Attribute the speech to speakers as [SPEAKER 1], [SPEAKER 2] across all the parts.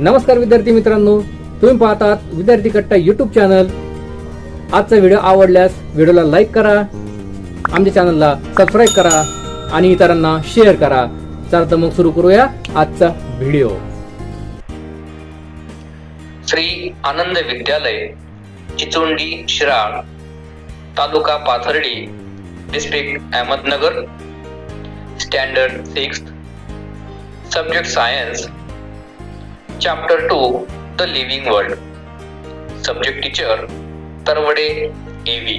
[SPEAKER 1] नमस्कार विद्यार्थी मित्रांनो, तुम्ही पाहतात विद्यार्थी कट्टा YouTube चॅनल। आजचा व्हिडिओ आवडल्यास व्हिडिओला लाईक करा, आमच्या चॅनलला सबस्क्राइब करा आणि इतरांना शेअर करा। चला तर मग सुरू करूया आजचा video.
[SPEAKER 2] Shri Anand Vidyalaya, Chichondi Shiral, taluka Pathardi, district Ahmednagar, standard 6th, subject science, chapter 2 the living world, subject teacher Tarwade A V.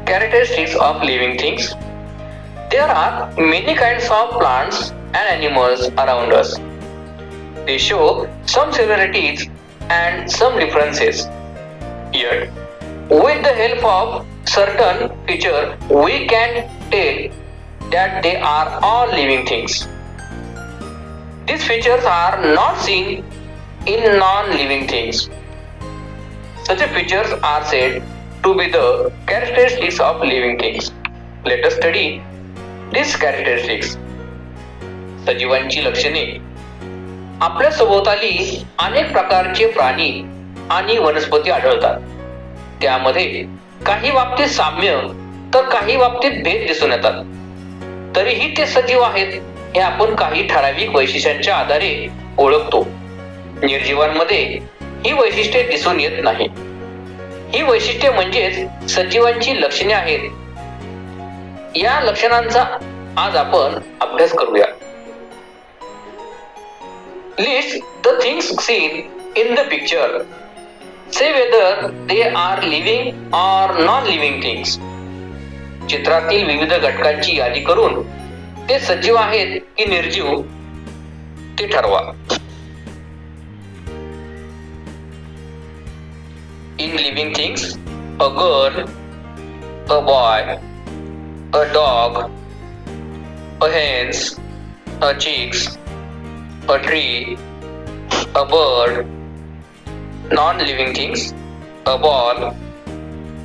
[SPEAKER 2] Characteristics of living things. There are many kinds of plants and animals around us. They show some similarities and some differences. Yet, with the help of certain features, we can tell that they are all living things. These features are not seen in non-living things. Such features are said to be the characteristics of living things. Let us study these characteristics. सजीवांची लक्षणे. आपल्या सभोवताली अनेक प्रकारचे प्राणी आणि वनस्पती आढळतात. त्यामध्ये काही बाबतीत साम्य तर काही बाबतीत भेद दिसून येतात. तरीही ते सजीव आहेत हे आपण काही ठराविक वैशिष्ट्यांच्या आधारे ओळखतो. निर्जीवांमध्ये ही वैशिष्ट्ये दिसून येत नाही. ही वैशिष्ट्ये म्हणजेच सजीवांची लक्षणे आहेत. या लक्षणांचा आज आपण अभ्यास करूया. List the things seen in the picture. Say whether they are living or non living things. चित्रातील विविध घटकांची यादी करून ते सजीव आहेत की निर्जीव ते ठरवा. In living things, a girl, a boy, a dog, a hens, a chicks, a tree, a bird. Non-living things, a ball,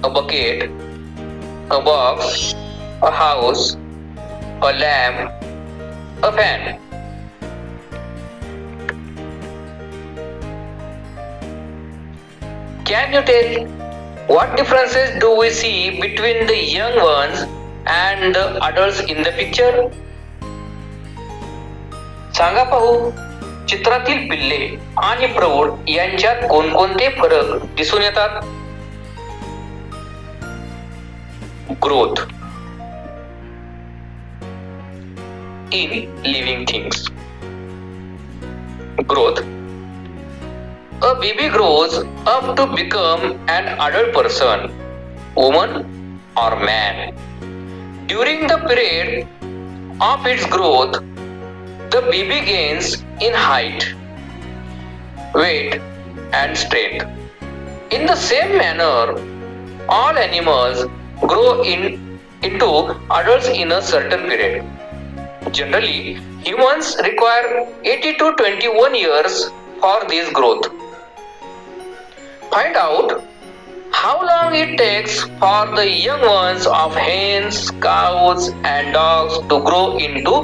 [SPEAKER 2] a bucket, a box, a house, a lamp, a fan. Can you tell what differences do we see between the young ones and the adults in the picture? सांगा पाहू, चित्रातील पिल्ले आणि प्रौढ यांच्यात कोणकोणते फरक दिसून येतात? Growth in living things. Growth. A baby grows up to become an adult person, woman or man. During the period of its growth, the baby gains in height, weight and strength. In the same manner, all animals grow into adults in a certain period. Generally, humans require 80 to 21 years for this growth. Find out how long it takes for the young ones of hens, cows and dogs to grow into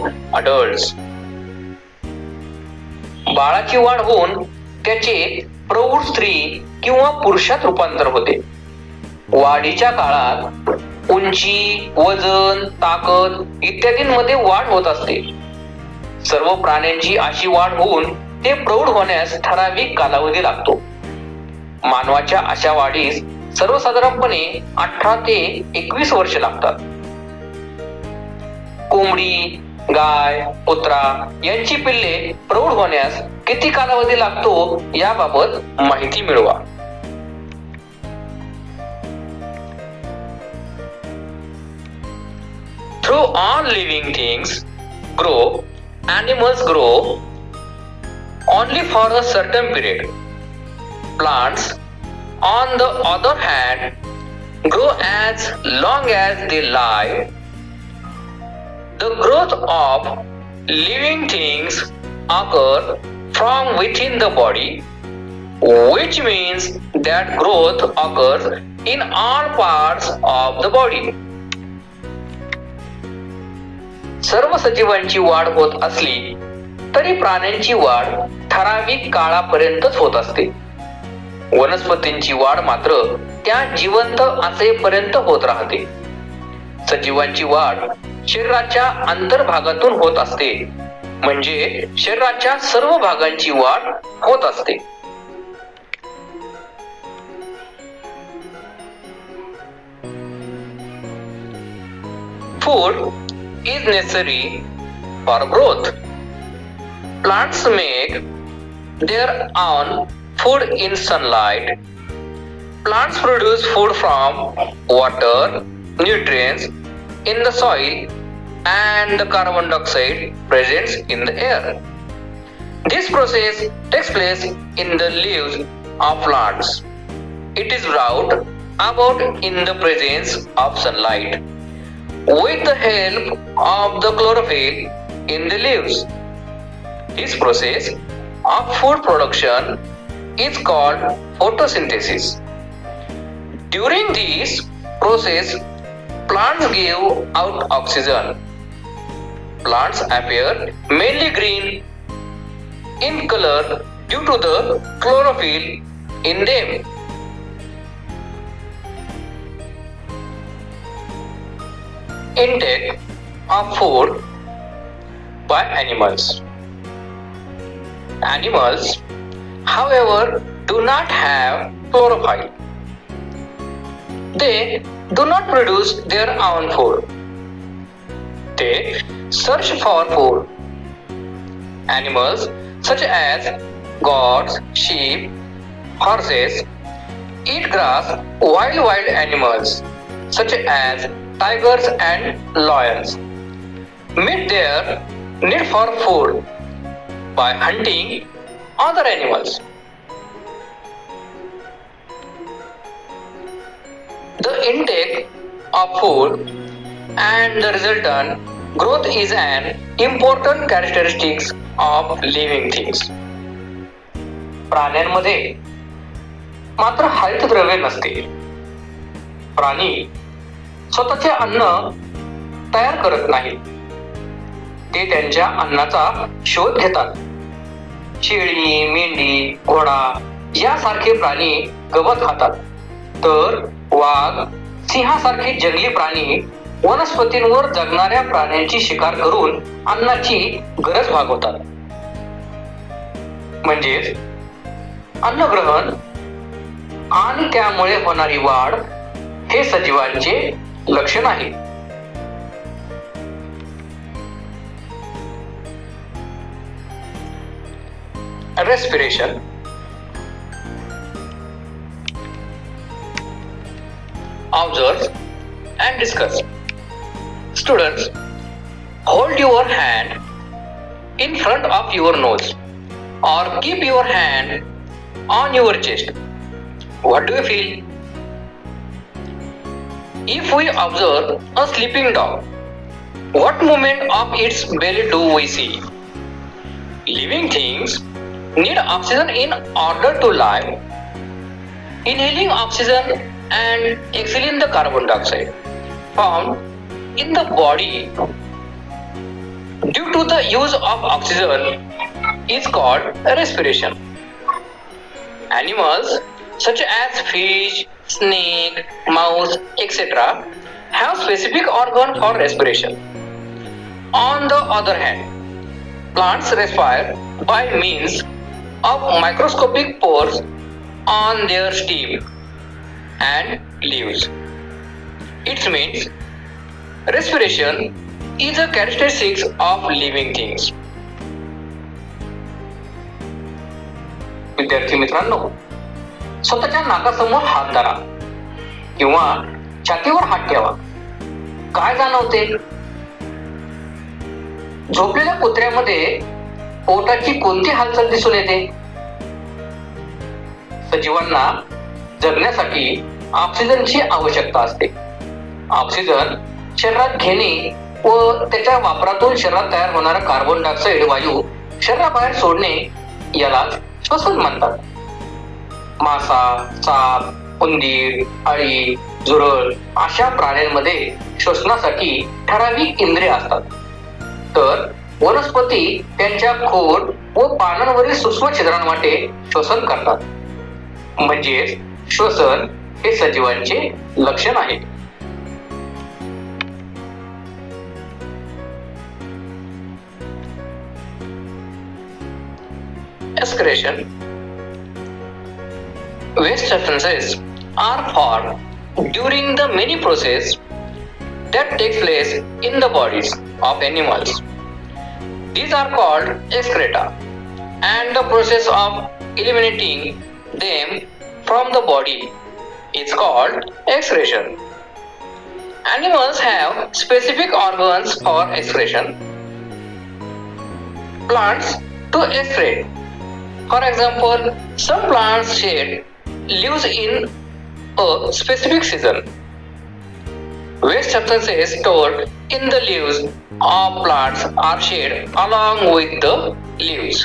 [SPEAKER 2] adults. बाळाची वाढ होऊन त्याचे प्रौढ स्त्री किंवा पुरुषात रूपांतर होते. वाढीच्या काळात उंची, वजन, ताकद इत्यादींमध्ये वाढ होत असते. सर्व प्राण्यांची अशी वाढ होऊन ते प्रौढ होण्यास ठराविक कालावधी लागतो. मानवाच्या अशा वाढीस सर्वसाधारणपणे 18 ते 21 वर्ष लागतात. कोंबडी, गाय, कुत्रा यांची पिल्ले प्रौढ होण्यास किती कालावधी लागतो याबाबत माहिती मिळवा. Through all living things grow, animals grow only for a certain period. Plants, on the other hand, grow as long as they live. The growth of living things occur from within the body, which means that growth occurs in all parts of the body. सर्व सजीवांची वाढ होत असली तरी प्राण्यांची वाढ ठराविक काळापर्यंतच होत असते. वनस्पतींची वाढ मात्र त्या जिवंत असेपर्यंत होत राहते. सजीवांची वाढ शरीराच्या अंतर्भागातून होत असते, म्हणजे शरीराच्या सर्व भागांची वाढ होत असते. Food is necessary for growth. Plants make their own food in sunlight. Plants produce food from water, nutrients in the soil, and the carbon dioxide present in the air. This process takes place in the leaves of plants. It is brought about in the presence of sunlight with the help of the chlorophyll in the leaves. This process of food production is called photosynthesis. During this process, plants give out oxygen. Plants appear mainly green in color due to the chlorophyll in them. Intake of food by animals. Animals, however, do not have chlorophyll. They do not produce their own food. They search for food. Animals such as goats, sheep, horses eat grass, while wild animals such as tigers and lions meet their need for food by hunting other animals. The intake of food and the resultant growth is an important characteristic of living things. प्राण्यांमध्ये मात्र हरितद्रव्य नसते. प्राणी स्वतःचे अन्न तयार करत नाहीत. ते त्यांच्या अन्नाचा शोध घेतात. शेळी, मेंढी, घोडा यासारखे प्राणी गवत खातात, तर वाघ, सिंहासारखे जंगली प्राणी वनस्पतींवर जगणाऱ्या प्राण्यांची शिकार करून अन्नाची गरज भागवतात. म्हणजेच अन्नग्रहण आणि त्यामुळे होणारी वाढ हे सजीवांचे लक्षण आहे. Respiration. Observe and discuss. Students, hold your hand in front of your nose or keep your hand on your chest. What do you feel? If we observe a sleeping dog, what movement of its belly do we see? Living things need oxygen in order to live. Inhaling oxygen and exhaling the carbon dioxide found in the body due to the use of oxygen is called respiration. Animals such as fish, snake, mouse, etc. have specific organ for respiration. On the other hand, plants respire by means of microscopic pores on their stem and leaves. It means respiration is a characteristic of living things. विद्यार्थी मित्रांनो, स्वतःच्या नाकासमोर हात धरा किंवा छातीवर हात ठेवा. काय जाणवते? झोपलेल्या कुत्र्यामध्ये पोटाची कोणती हालचाल दिसून येते? सजीवांना जगण्यासाठी ऑक्सिजनची आवश्यकता असते. ऑक्सिजन शरीरात घेणे व त्याच्या वापरातून शरीरात तयार होणारा कार्बन डायऑक्साईड वायू शरीराबाहेर सोडणे याला श्वसन म्हणतात. मासा, साप, उंदीर, अळी, झुरळ अशा प्राण्यांमध्ये श्वसनासाठी ठराविक इंद्रिय असतात. तर वनस्पती त्यांच्या खोड व पानांवरील सूक्ष्म छिद्रांवाटे श्वसन करतात. म्हणजेच श्वसन हे सजीवांचे लक्षण आहे. Excretion. Waste substances are formed during the many process that takes place in the bodies of animals. These are called excreta, and the process of eliminating them from the body is called excretion. Animals have specific organs for excretion. Plants to excrete. For example, some plants shed leaves in a specific season. Waste substances stored in the leaves of plants are shed along with the leaves.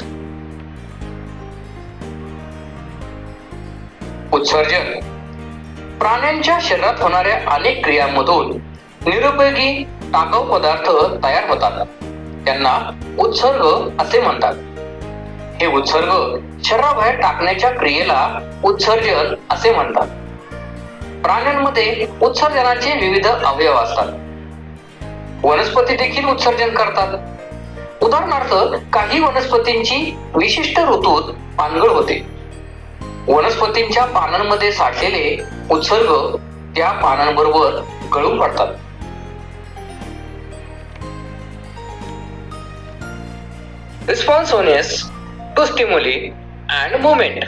[SPEAKER 2] उत्सर्जन. प्राण्यांच्या शरीरात होणाऱ्या अनेक क्रियांमधून निरुपयोगी टाकाऊ पदार्थ तयार होतात. त्यांना उत्सर्ग असे म्हणतात. हे उत्सर्ग शरीराबाहेर टाकण्याच्या क्रियेला उत्सर्जन असे म्हणतात. प्राण्यांमध्ये उत्सर्जनाचे विविध अवयव असतात. वनस्पती देखील उत्सर्जन करतात. उदाहरणार्थ, काही वनस्पतींची विशिष्ट ऋतूत पानगळ होते. वनस्पतींच्या पानांमध्ये साठलेले उत्सर्ग त्या पानांबरोबर गळून पडतात. Responsiveness to stimuli and movement.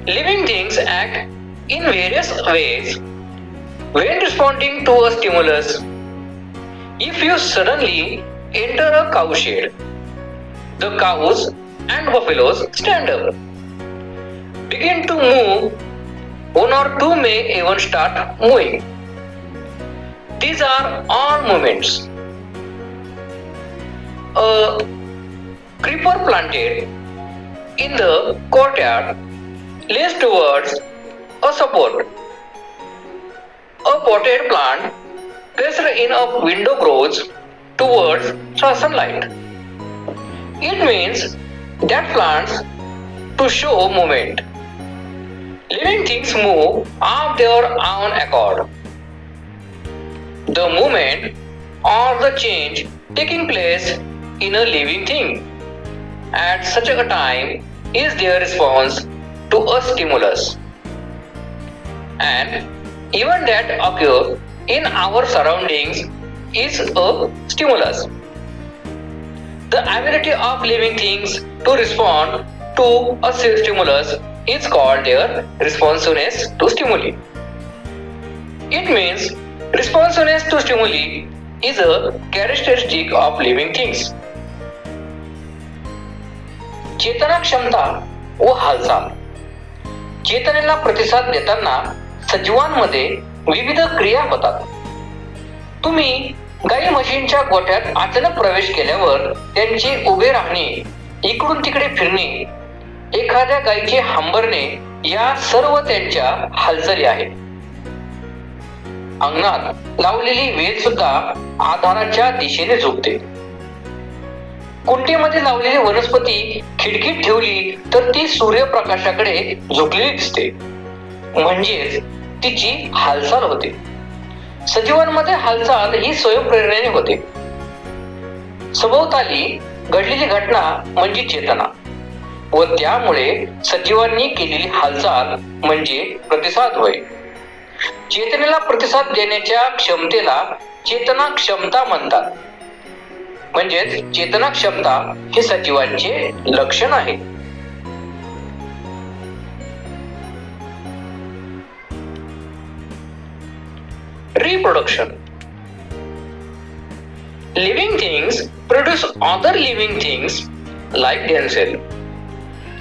[SPEAKER 2] Living things act in various ways when responding to a stimulus. If you suddenly enter a cow shed, the cows and buffaloes stand up, begin to move. One or two may even start moving. These are all movements. A creeper planted in the courtyard leans towards a support. A potted plant placed in a window grows towards sunlight. It means that plants to show movement. Living things move of their own accord. The movement or the change taking place in a living thing at such a time is their response to a stimulus, and even that occur in our surroundings is a stimulus. The ability of living things to respond to a stimulus is called their responsiveness to stimuli. It means responsiveness to stimuli is a characteristic of living things. चेतना क्षमता व हालचाल. चेतनेला प्रतिसाद देताना सजीवांमध्ये विविध क्रिया होतात. तुम्ही गाई म्हशींच्या गोठ्यात अचानक प्रवेश केल्यावर त्यांचे उभे राहणे, इकडून तिकडे फिरणे, एखाद्या गायीचे हंबरणे या सर्व त्यांच्या हालचाली आहेत. अंगणात लावलेली वेल सुद्धा आधाराच्या दिशेने झुकते. कुंडीमध्ये लावलेली वनस्पती खिडकीत ठेवली तर ती सूर्यप्रकाशाकडे झुकलेली दिसते, म्हणजेच तिची हालचाल होते. सजीवांमध्ये हालचाल ही स्वयंप्रेरणेने होते. सभोवताली घडलेली घटना म्हणजे चेतना, व त्यामुळे सजीवांनी केलेली हालचाल म्हणजे प्रतिसाद होय. चेतनेला प्रतिसाद देण्याच्या क्षमतेला चेतना क्षमता म्हणतात. म्हणजेच चेतना क्षमता हे सजीवांचे लक्षण आहे. Reproduction. Living things produce other living things like themselves.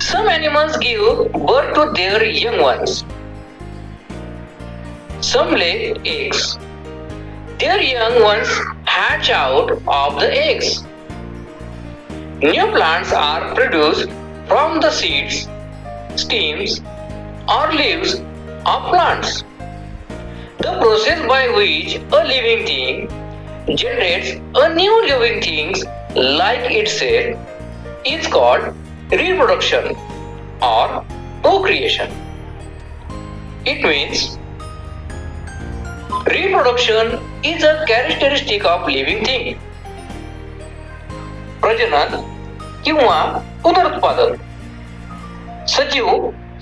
[SPEAKER 2] Some animals give birth to their young ones. Some lay eggs. Their young ones hatch out of the eggs. New plants are produced from the seeds, stems, or leaves of plants. The process by which a living thing generates a new living things like itself is called reproduction or procreation. It means reproduction is a characteristic of living thing. प्रजनन किंवा पुनरुत्पादन. सजीव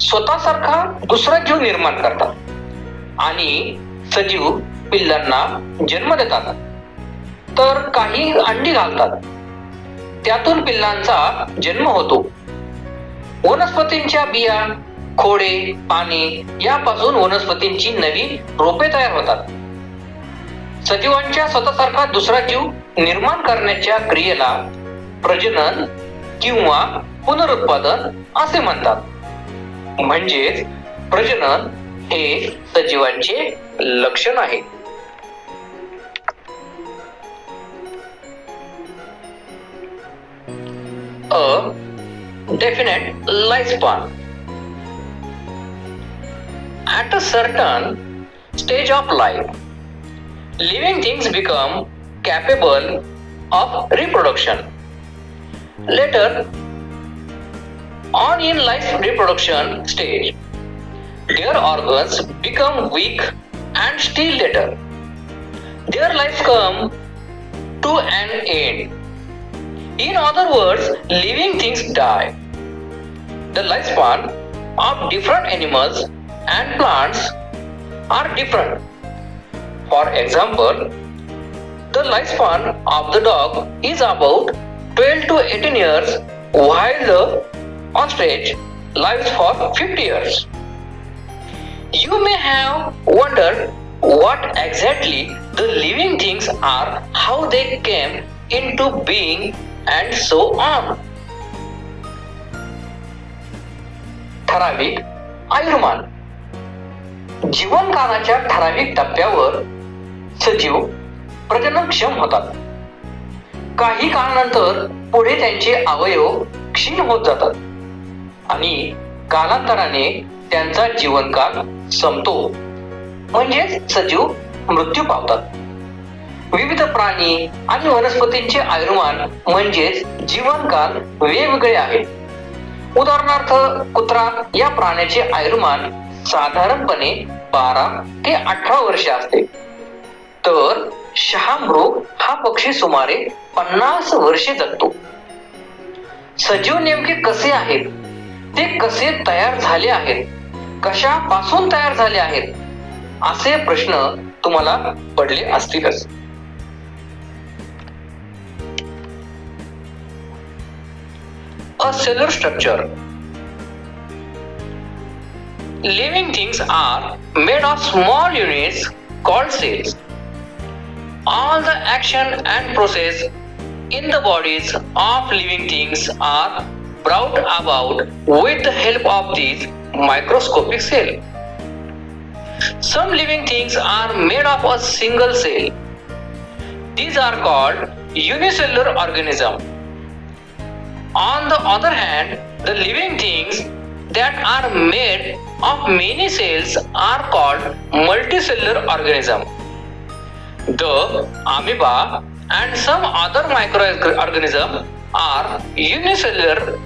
[SPEAKER 2] स्वतःसारखा दुसरा जीव निर्माण करतात आणि सजीव पिल्लांना जन्म देतात. तर काही अंडी घालतात, त्यातून पिल्लांचा जन्म होतो. वनस्पतींच्या बिया, खोडे, पाने यापासून वनस्पतींची नवी रोपे तयार होतात. सजीवांच्या स्वतःसारखा दुसरा जीव निर्माण करण्याच्या क्रियेला प्रजनन किंवा पुनरुत्पादन असे म्हणतात. म्हणजेच प्रजनन हे सजीवांचे लक्षण आहे. A definite lifespan. At a certain stage of life, living things become capable of reproduction. Later on in life reproduction stage, their organs become weak and still later, their lives come to an end. In other words, living things die. The lifespan of different animals and plants are different. For example, the lifespan of the dog is about 12 to 18 years, while the ostrich lives for 50 years. You may have wondered what exactly the living things are, how they came into being, and so on. ठराविक आयुर्मान. जीवनकालाच्या ठराविक टप्प्यावर सजीव प्रजननक्षम होतात. काही काळानंतर पुढे त्यांचे अवयव क्षीण होत जातात आणि कालांतराने त्यांचा जीवनकाल संपतो, म्हणजेच सजीव मृत्यू पावतात. विविध प्राणी आणि वनस्पतींचे आयुर्मान म्हणजेच जीवनकाल वेगवेगळे आहेत. उदाहरणार्थ कुत्रा या प्राण्याचे आयुर्मान साधारणपणे 12 ते 18 वर्षे असते, तर शहामृग हा पक्षी सुमारे 50 वर्षे जगतो. सजीव नेमके कसे आहेत, ते कसे तयार झाले आहेत, कशापासून तयार झाले आहेत, असे प्रश्न तुम्हाला पडले असतीलच. A cellular structure. Living things are made of small units called cells. All the action and process in the bodies of living things are brought about with the help of these microscopic cells. Some living things are made of a single cell. These are called unicellular organisms. On the other hand, the living things that are made of many cells are called multicellular organisms. The amoeba and some other microorganisms are unicellular,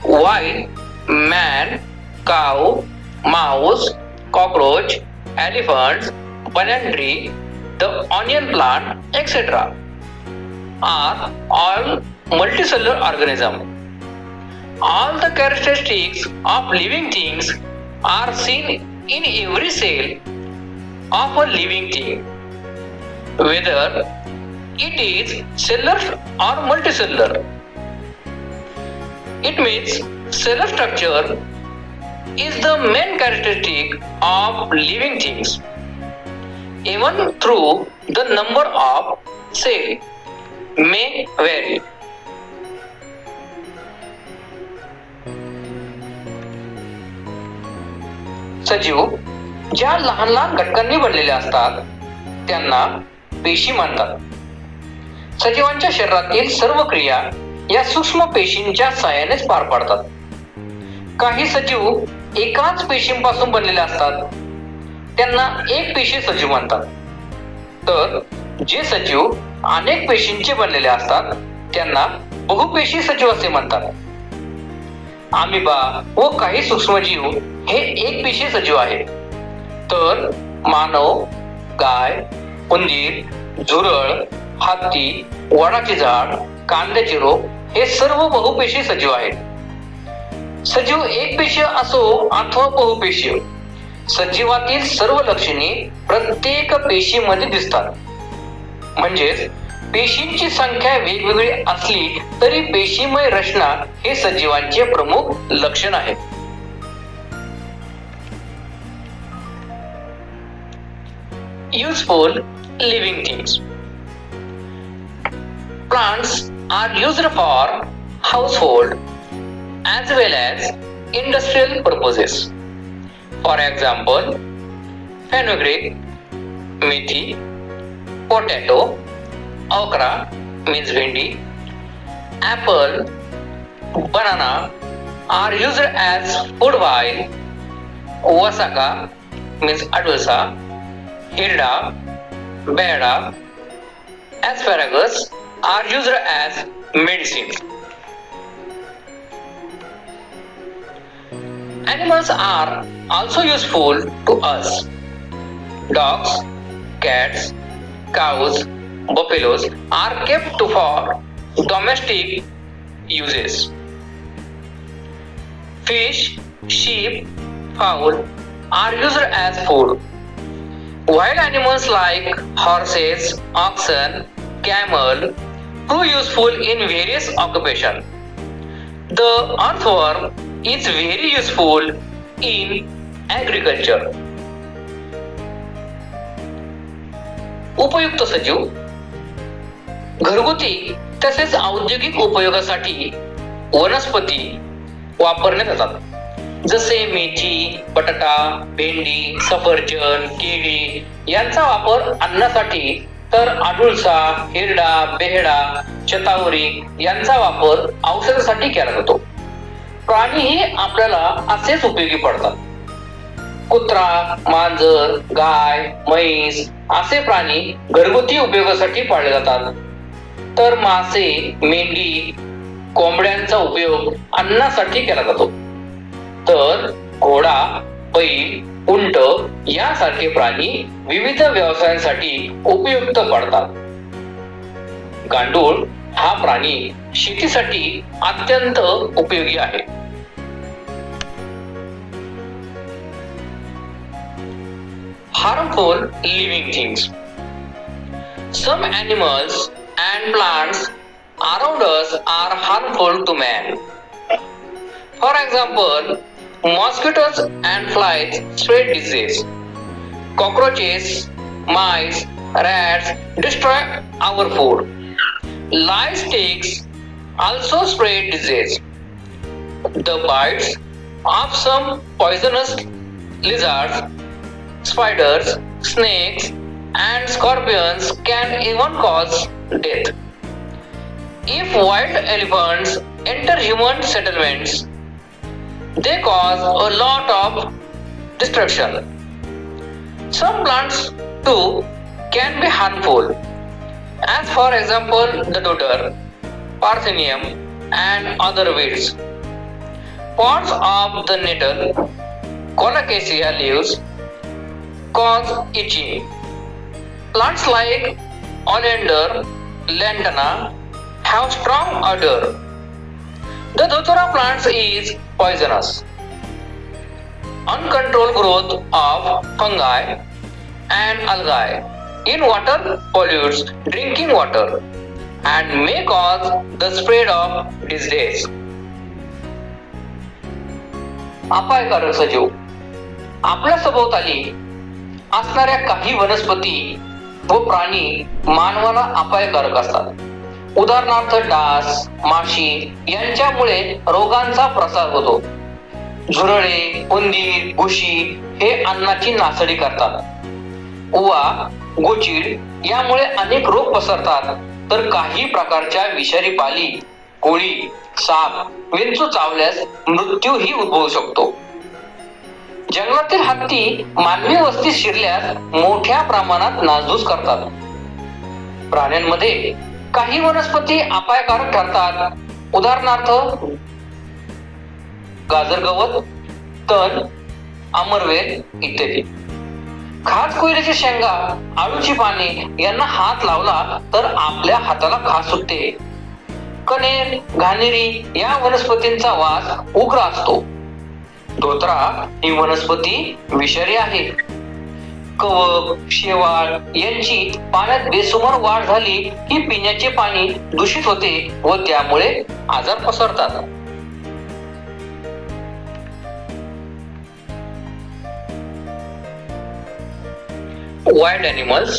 [SPEAKER 2] while man, cow, mouse, cockroach, elephants, banana tree, the onion plant, etc. are all multicellular organisms. All the characteristics of living things are seen in every cell of a living thing, whether it is cellular or multicellular. It means cellular structure is the main characteristic of living things, even though the number of cells may vary. सजीव ज्या लहान लहान घटकांनी बनलेले असतात त्यांना पेशी म्हणतात. सजीवांच्या शरीरातील सर्व क्रिया या सूक्ष्म पेशींच्या साहाय्यानेच पार पाडतात. काही सजीव एकाच पेशींपासून बनलेले असतात, त्यांना एक पेशी सजीव म्हणतात. तर जे सजीव अनेक पेशींचे बनलेले असतात त्यांना बहुपेशी सजीव असे म्हणतात. अमिबा व काही सूक्ष्मजीव हे एकपेशीय सजीव आहेत. तर मानव, गाय, उंदीर, झुरळ, हत्ती, वडाचे झाड, कांद्याचे रोप हे सर्व बहुपेशीय सजीव आहेत. सजीव एकपेशीय असो अथवा बहुपेशीय, सजीवातील सर्व लक्षणे प्रत्येक पेशीमध्ये दिसतात. म्हणजेच पेशींची संख्या वेगवेगळी असली तरी पेशीमय रचना हे सजीवांचे प्रमुख लक्षण आहे. Useful living things. Plants are used for household as well as industrial purposes. For example, fenugreek, methi, potato, okra means bhendi, apple, banana are used as food while wasaka means adulsa, hirda, beda, asparagus are used as medicine. Animals are also useful to us. Dogs, cats, cows, buffaloes are kept for domestic uses. Fish, sheep, fowl are used as food. Wild animals like horses, oxen, camel prove useful in various occupations. The earthworm is very useful in agriculture. उपयुक्त सजीव घरगुती तसेच औद्योगिक उपयोगासाठी वनस्पती वापरण्यात येतात. जसे मेथी, बटाटा, भेंडी, सफरचंद, केळी यांचा वापर अन्नासाठी, तर अडुळसा, हिरडा, बेहडा, शतावरी यांचा वापर औषधासाठी केला जातो. प्राणीही आपल्याला असेच उपयोगी पडतात. कुत्रा, मांजर, गाय, म्हैस असे प्राणी घरगुती उपयोगासाठी पाळले जातात. तर मासे, मेंढी, कोंबड्यांचा उपयोग अन्नासाठी केला जातो. तर घोडा, बैल, उंट यासारखे प्राणी विविध व्यवसायांसाठी उपयुक्त पडतात. गांडूळ हा प्राणी शेतीसाठी अत्यंत उपयोगी आहे. Harmful living things. Some animals and plants around us are harmful to man. For example, mosquitoes and flies spread disease. Cockroaches, mice, rats destroy our food. Lice ticks also spread disease. The bites of some poisonous lizards, spiders, snakes, and scorpions can even cause death. If wild elephants enter human settlements, they cause a lot of destruction. Some plants too can be harmful, as for example the dodder, parthenium, and other weeds. Pods of the nettle, colocasia leaves cause itching. Plants like oleander, lantana have strong odor. The Dothora plant is poisonous. Uncontrolled growth of fungi and algae in water pollutes drinking water and may cause the spread of disease. अपायकारक सजीव. आपल्या सभोवताली असणाऱ्या काही वनस्पती व प्राणी मानवाला अपायकारक असतात. उदाहरणार्थ डास, माशी यांच्यामुळे रोगांचा प्रसार होतो. झुरळे, उंदीर, घुशी हे अन्नाची नासडी करतात. उवा, गोचीड यामुळे अनेक रोग पसरतात. तर काही प्रकारच्या विषारी पाली, कोळी, साप, विंचू चावल्यास मृत्यूही उद्भवू शकतो. जंगलातील हत्ती मानवी वस्तीत शिरल्यास मोठ्या प्रमाणात नासधूस करतात. प्राण्यांमध्ये काही वनस्पती अपायकारक ठरतात. उदाहरणार्थ गाजर गवत, तण, अमरवेल इत्यादी. खास कोयरीच्या शेंगा, आळूची पाने यांना हात लावला तर आपल्या हाताला खाज सुटते. कणेर, घाणेरी या वनस्पतींचा वास उग्र असतो. धोत्रा ही वनस्पती विषारी आहे. कवक, शेवाळ यांची पाण्यात बेसुमार वाढ झाली की पिण्याचे पाणी दूषित होते व त्यामुळे आजार पसरतात. Wild animals.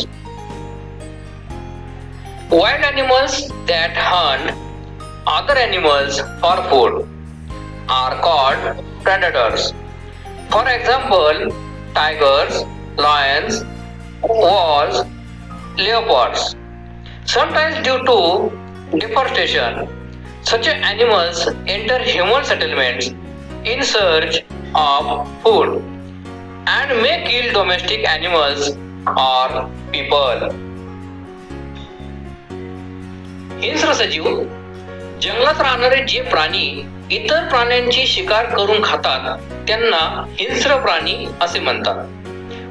[SPEAKER 2] Wild animals that hunt other animals for food are called predators. For example, tigers, lions, wolves, leopards. Sometimes due to deforestation, such animals enter human settlements in search of food and may kill domestic animals or people. हिंस्र सजीव. जंगलात राहणारे जे प्राणी इतर प्राण्यांची शिकार करून खातात त्यांना हिंस्र प्राणी असे म्हणतात.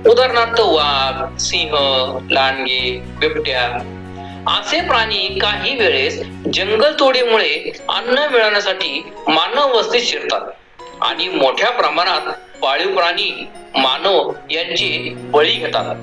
[SPEAKER 2] उदाहरणार्थ वाघ, सिंह, लांडगे, बिबट्या असे प्राणी काही वेळेस जंगलतोडीमुळे अन्न मिळवण्यासाठी मानव वस्तीत शिरतात आणि मोठ्या प्रमाणात पाळीव प्राणी मानव यांचे बळी घेतात.